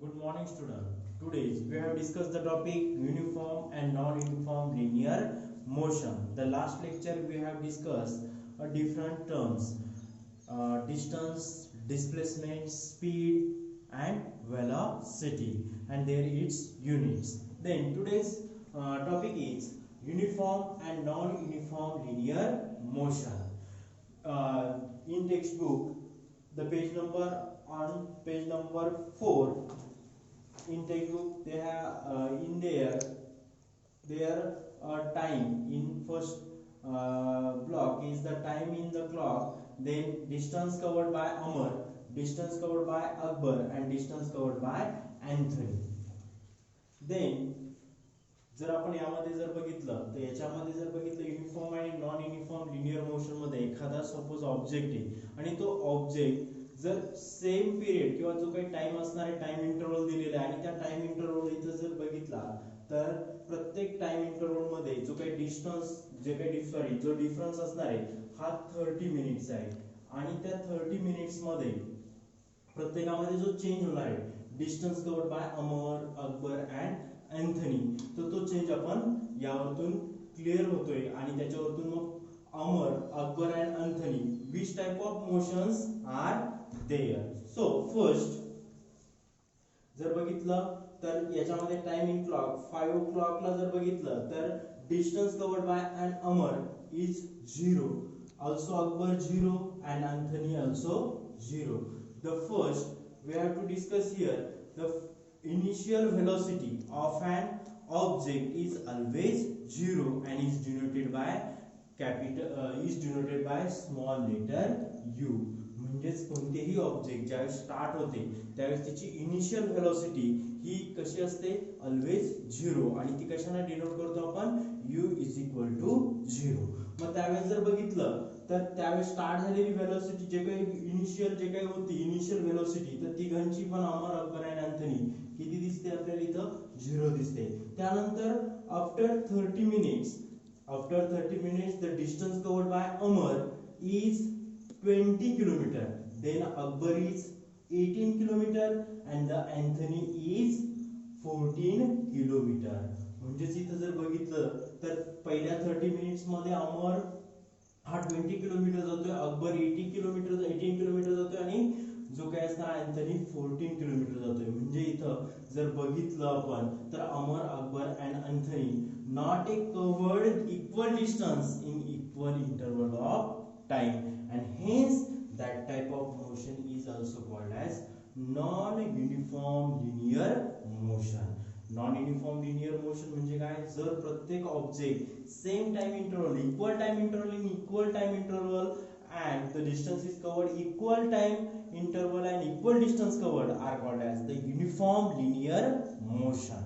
Good morning, student. Today we have discussed the topic uniform and non-uniform linear motion. The last lecture we have discussed different terms: distance, displacement, speed, and velocity, and there its units. Then today's topic is uniform and non-uniform linear motion. In textbook, the page number on page number 4 in textbook they have in their time in first block is the time in the clock, then distance covered by Amar, distance covered by Akbar, and distance covered by Anthony. Then जर आपण यामध्ये जर बघितलं तर याच्यामध्ये जर बघितलं uniform आणि नॉन युनिफॉर्म लिनियर मोशन मध्ये एखादा सपोज ऑब्जेक्ट आहे आणि तो ऑब्जेक्ट जर सेम पिरियड किंवा जो काही टाइम असणार आहे टाइम इंटरवल दिलेला आहे आणि त्या टाइम इंटरवल इथं जर बघितला तर प्रत्येक टाइम इंटरवल मध्ये जो काही डिस्टन्स जो डिफरन्स असणार आहे हा 30 मिनिट्स आहे आणि त्या 30 मिनिट्स मध्ये प्रत्येकामध्ये जो चेंज होणार आहे distance covered by Amar, Akbar and Anthony, तो चेंज आपण यावरतून क्लियर होतोय आणि त्याच्यावरतून मग Amar, Akbar and Anthony which type of motions are there. So first जर बघितलं तर याच्यामध्ये टाइमिंग क्लॉक 5 o'clock ला जर बघितलं तर distance covered bye and Amar is 0, also Akbar 0 and Anthony also 0. The first we have to discuss here the initial velocity of an object is always 0 and is denoted by small letter u. म्हणजेच कोणतेही object ज्यावेळेस start होते त्यावेळेस त्याची initial velocity ही कशी असते always 0 आणि ती कशाने डिनोट करतो आपण u इज इक्वल टू 0. मग त्यावेळेस जर बघितलं तर त्यावेळेस स्टार्ट झालेली व्हेलॉसिटी जे काही इनिशियल होती इनिशियल व्हेलॉसिटी तर तिघांची पण अमर, अकबर अँड एंथनी किती दिसते आपल्याला इथं 0 दिसते. त्यानंतर after 30 minutes the distance covered by Amar is 20 kilometer, then Akbar is 18 kilometer and the Anthony is 14 kilometer. म्हणजेच इथं जर बघितलं तर पहिल्या 30 मिनिट्स मध्ये अमर हा 20 किलोमीटर जातोय, अकबर 18 किलोमीटर जातोय आणि जो काय असणार एंथनी 14 किलोमीटर जातोय. म्हणजे इथं जर बघितलं आपण तर Amar, Akbar and Anthony not a covered equal distance in equal interval of time and hence that type of motion is also called as non-uniform linear motion. Non-uniform linear motion म्हणजे काय जर प्रत्येक object same time interval equal time interval and the distance is covered equal time interval and equal distance covered are called as the uniform linear motion.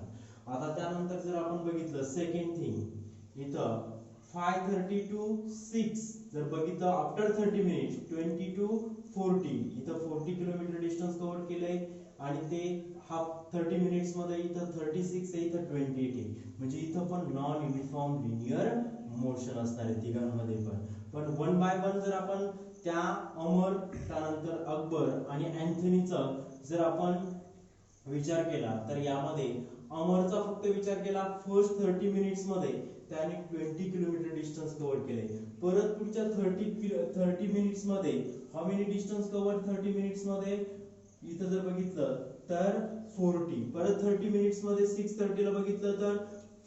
आता त्यानंतर जर आपण बघितलं second thing इथं 5:30 to 6 जर बघितलं आफ्टर 30 मिनिट्स 20 to 40 इथं 40 kilometre distance cover केलंय आणि ते हाफ 30 मिनिट्स मध्ये इथं 36 आहे इथं 28 आहे. म्हणजे इथं पण नॉन युनिफॉर्म लिनियर मोशन असणार आहे तिघांमध्ये पण वन बाय वन जर आपण त्या अमर त्यानंतर अकबर आणि एंथनीचा जर आपण विचार केला तर यामध्ये अमरचा फक्त विचार केला फर्स्ट 30 मिनिट्स मध्ये त्याने 20 किलोमीटर डिस्टन्स कव्हर केले. परत पुढच्या 30 मिनिट्स मध्ये how many distance cover 30 minutes मध्ये इथं जर बघितलं तर 40. परत 30 मिनिट्स मध्ये 6:30 ला बघितलं तर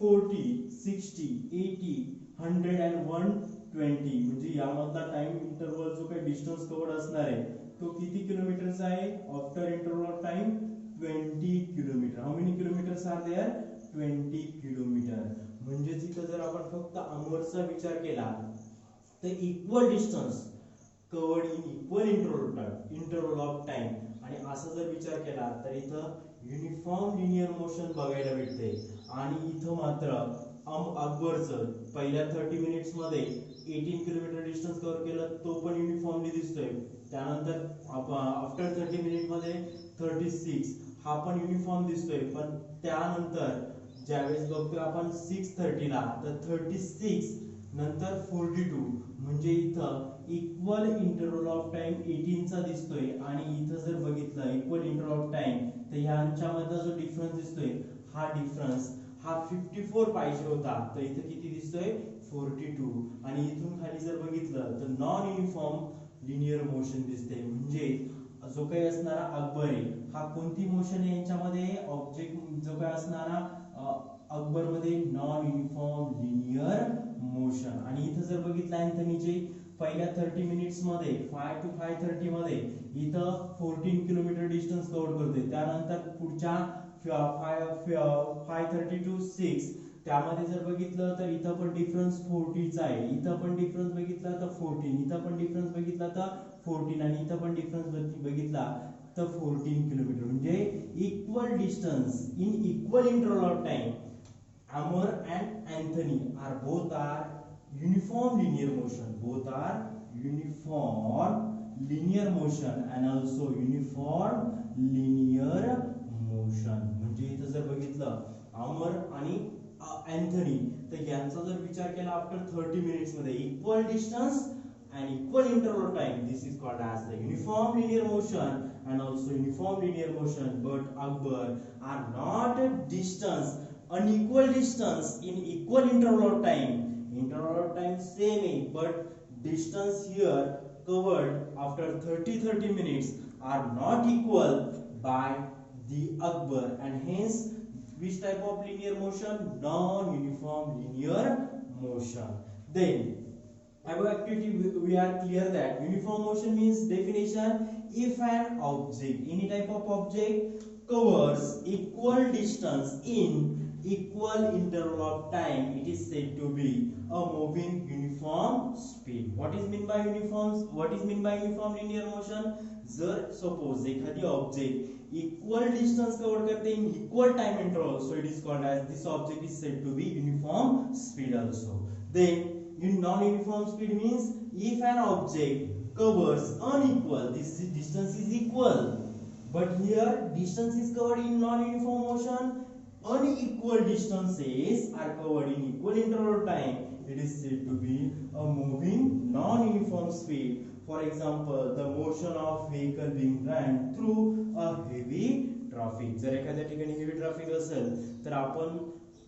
40, 60, 80, 100 and 120. म्हणजे यामधला टाइम इंटरवल जो काही डिस्टन्स कव्हर असणार आहे तो किती किलोमीटरचा आहे after interval of time 20 kilometre. How many kilometres are there 20 kilometre. म्हणजे इथं जर आपण फक्त अमरचा विचार केला तर equal distance covered in equal interval of time आणि असा जर विचार केला तर इथं युनिफॉर्म लिनियर मोशन बघायला भेटते. आणि इथं मात्र अकबरचं पहिल्या 30 मिनिट्स मध्ये 18 किलोमीटर डिस्टन्स कव्हर केलं तो पण युनिफॉर्मली दिसतोय. त्यानंतर आफ्टर 30 मिनिट मध्ये 36 हा पण युनिफॉर्म दिसतोय. पण त्यानंतर ज्यावेळेस बघतोय आपण 6:30 ला तर 36 नंतर 42 म्हणजे इथं इक्वल इंटरवल ऑफ टाइम 18 चा दिसतोय आणि इथं जर बघितलं इक्वल इंटरवल ऑफ टाइम तर ह्यांच्यामधला जो डिफरन्स दिसतोय हा डिफरन्स हा 54 पाहिजे होता, तर इथं किती दिसतोय 42. आणि इथून खाली जर बघितलं तर नॉन युनिफॉर्म लिनियर मोशन दिसते. म्हणजे जो काही असणारा अकबर आहे हा कोणती मोशन आहे यांच्यामध्ये ऑब्जेक्ट जो काही असणारा अकबर मध्ये नॉन युनिफॉर्म लिनियर मोशन. आणि इथं जर बघितलं अँथनीचे पहिल्या 30 मिनिट्स मध्ये 5 to 5:30 मध्ये इथं 14 किलोमीटर डिस्टन्स कव्हर करतोय. त्यानंतर पुढच्या 5:30 to 6 त्यामध्ये जर बघितलं तर इथं पण डिफरन्स 40 चा आहे. इथं पण डिफरन्स बघितला तर 14, इथं पण डिफरन्स बघितला तर 14 आणि इथं पण डिफरन्स बघितला तर 14 किलोमीटर. म्हणजे equal distance in equal interval of time Amar and Anthony are both are uniform linear motion. Both are uniform linear motion and also uniform linear motion. म्हणजे इथं जर बघितलं अमर आणि अँथनी तर यांचा जर विचार केला आफ्टर 30 मिनिट्स मध्ये equal distance and equal interval of time, this is called as the uniform linear motion and also uniform linear motion. But Akbar are not a distance unequal distance in equal interval of time. Interval of time same है, but distance here covered after 30 minutes are not equal by the Akbar, and hence which type of linear motion? Non-uniform linear motion. Then above activity we are clear that uniform motion means definition: if an object, any type of object, covers equal distance in equal interval of time, it is said to be a moving uniform speed. What is mean by uniform linear motion? जर suppose एखादी object equal distance cover करते in equal time interval, so it is called as, this object is said to be uniform speed also. Then in non-uniform speed means if an object covers unequal, this distance is equal, but here distance is covered in non-uniform motion, unequal distances are covered in equal interval of time, it is said to be a moving non-uniform speed. For example, the motion of vehicle being run through a heavy traffic. जर एखाद्या ठिकाणी heavy traffic असेल तर आपण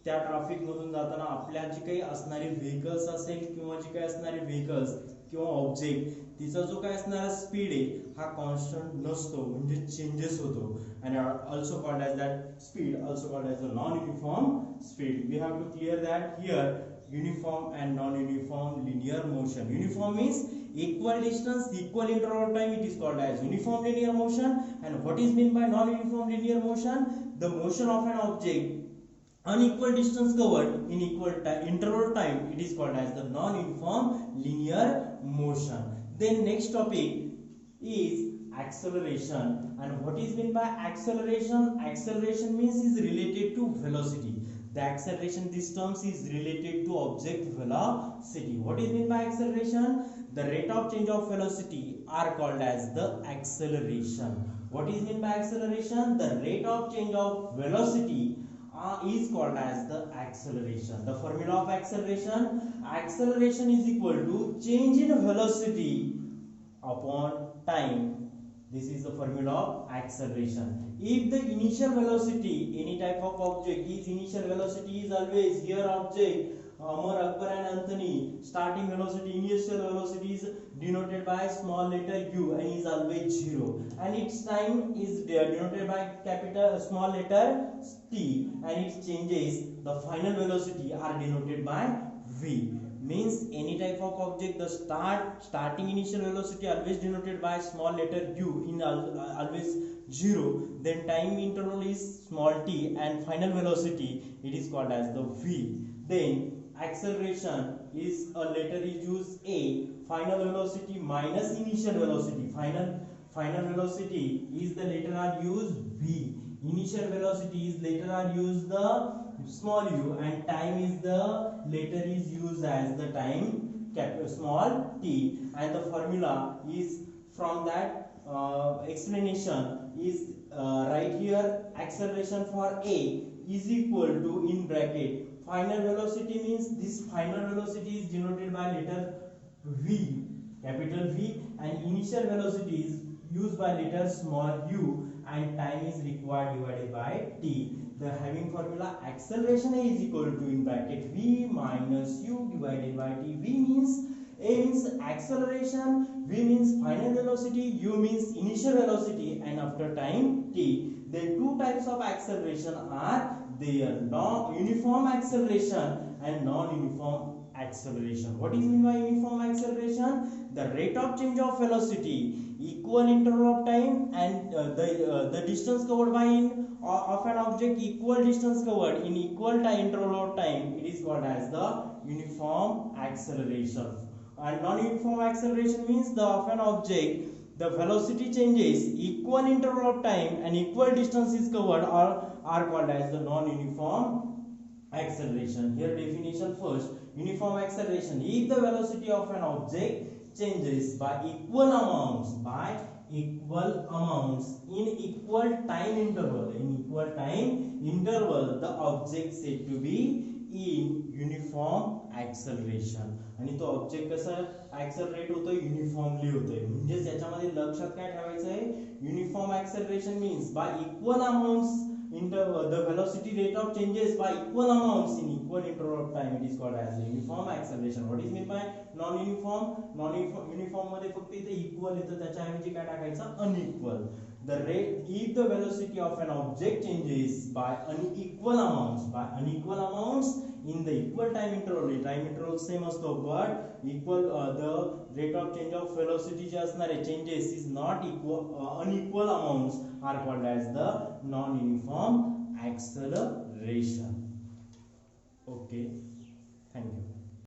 त्या traffic मधून जाताना आपल्या जी काही असणारी व्हेकल्स असेल किंवा जी काही असणारी व्हेकल्स किंवा ऑब्जेक्ट तिचा जो काय असणारा स्पीड आहे हा कॉन्स्टंट नसतो, म्हणजे चेंजेस होतो. आणि also called as that speed also called as a non uniform speed. We have to clear that here uniform and non-uniform linear motion. Uniform means equal distance, equal interval of time, it is called as uniform linear motion. And what is meant by non-uniform linear motion? The motion of an object unequal distance covered in equal interval time, it is called as the non-uniform linear motion. Then next topic is acceleration. And what is meant by acceleration? Acceleration means is related to velocity. The acceleration, this terms is related to object velocity. What is meant by acceleration? The rate of change of velocity are called as the acceleration. What is meant by acceleration? The rate of change of velocity is called as the acceleration. The formula of acceleration: acceleration is equal to change in velocity upon time. This is the formula of acceleration. If the initial velocity, any type of object, its initial velocity is always, here object Amar, Akbar and Anthony, starting velocity, initial velocity is denoted by small letter u and is always 0, and its time is denoted by capital small letter t, and its changes, the final velocity, are denoted by v. Means any type of object, the starting initial velocity always denoted by small letter u in always 0, then time interval is small t, and final velocity, it is called as the v. Then acceleration is a letter is used a, final velocity minus initial velocity, final velocity is the letter are used b, initial velocity is later are used the small u, and time is the letter is used as the time small t. And the formula is from that explanation is right here. Acceleration for a is equal to, in bracket, final velocity means this final velocity is denoted by letter v, capital V, and initial velocity is used by letter small u, and time is required divided by t. The having formula acceleration is equal to in bracket v minus u divided by t. V means a means acceleration, v means final velocity, u means initial velocity, and after time t. The two types of acceleration are there: uniform acceleration and non-uniform acceleration. What is mean by uniform acceleration? The rate of change of velocity, equal interval of time, and the distance covered by of an object, equal distance covered in equal time interval of time. It is called as the uniform acceleration. And non-uniform acceleration means the of an object the velocity changes, equal interval of time, and equal distance is covered are called as the non-uniform acceleration. Here definition first: uniform acceleration, if the velocity of an object changes by equal amounts in equal time interval, the object said to be in uniform acceleration. आणि तो object कसा accelerate होतोय, uniformly होतोय. म्हणजे याच्यामध्ये लक्षात काय ठेवायचं आहे, uniform acceleration means y equal amounts the velocity rate of changes by equal amounts in equal interval of time. It is called as uniform acceleration. What is meant by uniform मध्ये फक्त इथे equal येतं, त्याच्या ऐवजी काय टाकायचं, unequal. The rate if the velocity of an object changes by unequal amounts in the equal time interval same असतो, but equal the rate of change of velocity जे असणारे changes is not unequal amounts are called as the non-uniform acceleration. Okay, thank you.